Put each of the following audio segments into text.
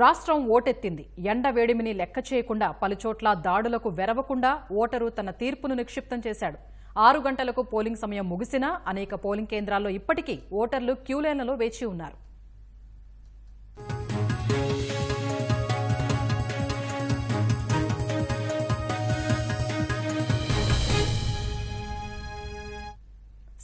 రాష్ట్రం ఓటెత్తింది. ఎండ వేడిమిని లెక్క చేయకుండా పలుచోట్ల దాడులకు వెరవకుండా ఓటరు తన తీర్పును నిక్షిప్తం చేశాడు. 6 గంటలకు పోలింగ్ సమయం ముగిసినా అనేక పోలింగ్ కేంద్రాల్లో ఇప్పటికీ ఓటర్లు క్యూలైన్లలో వేచి ఉన్నారు.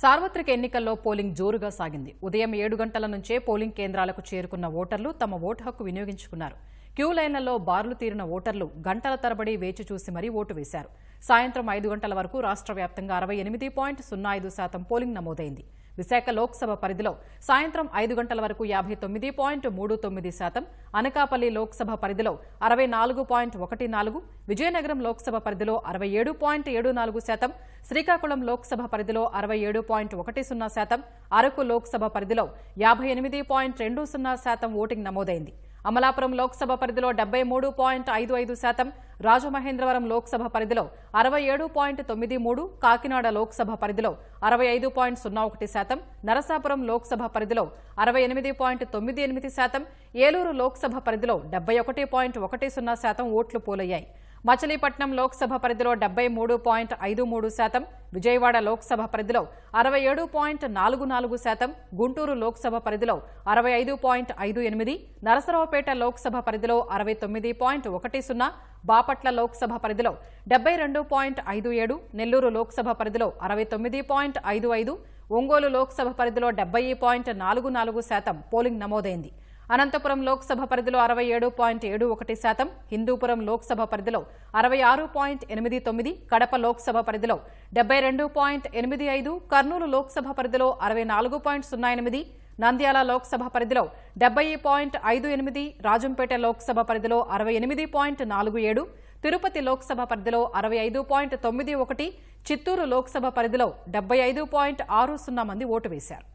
సార్వత్రిక ఎన్నికల్లో పోలింగ్ జోరుగా సాగింది. ఉదయం 7 గంటల నుంచే పోలింగ్ కేంద్రాలకు చేరుకున్న ఓటర్లు తమ ఓటు హక్కు వినియోగించుకున్నారు. క్యూ లైన్లలో బారులు తీరిన ఓటర్లు గంటల తరబడి వేచి చూసి మరీ ఓటు వేశారు. సాయంత్రం 5 గంటల వరకు రాష్ట్ర వ్యాప్తంగా 68.05% పోలింగ్ నమోదైంది. విశాఖ లోక్సభ పరిధిలో సాయంత్రం 5 గంటల వరకు 59.39%, అనకాపల్లి లోక్సభ పరిధిలో 64.14%, విజయనగరం లోక్సభ పరిధిలో 67.74%, శ్రీకాకుళం లోక్సభ పరిధిలో 67.10%, అరకు లోక్సభ పరిధిలో 58.20% ఓటింగ్ నమోదైంది. అమలాపురం లోక్సభ పరిధిలో 73.55%, రాజమహేంద్రవరం లోక్సభ పరిధిలో 67.93%, కాకినాడ లోక్సభ పరిధిలో 65.01%, నరసాపురం లోక్సభ పరిధిలో 68.98%, ఏలూరు లోక్సభ పరిధిలో 71.10% ఓట్లు పోలయ్యాయి. మచిలీపట్నం లోక్సభ పరిధిలో 73.53%, విజయవాడ లోక్సభ పరిధిలో 67.44%, గుంటూరు లోక్సభ పరిధిలో 65.58%, నరసరావుపేట లోక్సభ పరిధిలో 69.10%, బాపట్ల లోక్సభ పరిధిలో 72.57%, నెల్లూరు లోక్సభ పరిధిలో 69.55%, ఒంగోలు లోక్సభ పరిధిలో 70.44% పోలింగ్ నమోదైంది. అనంతపురం లోక్సభ పరిధిలో 67.71%, హిందూపురం లోక్సభ పరిధిలో 66.89%, కడప లోక్సభ పరిధిలో 72.85%, కర్నూలు లోక్సభ పరిధిలో 64.08%, నంద్యాల లోక్సభ పరిధిలో 70.58%, రాజంపేట లోక్సభ పరిధిలో 68.47%, తిరుపతి లోక్సభ పరిధిలో 65.91%, చిత్తూరు లోక్సభ పరిధిలో 75.60% మంది ఓటు వేశారు.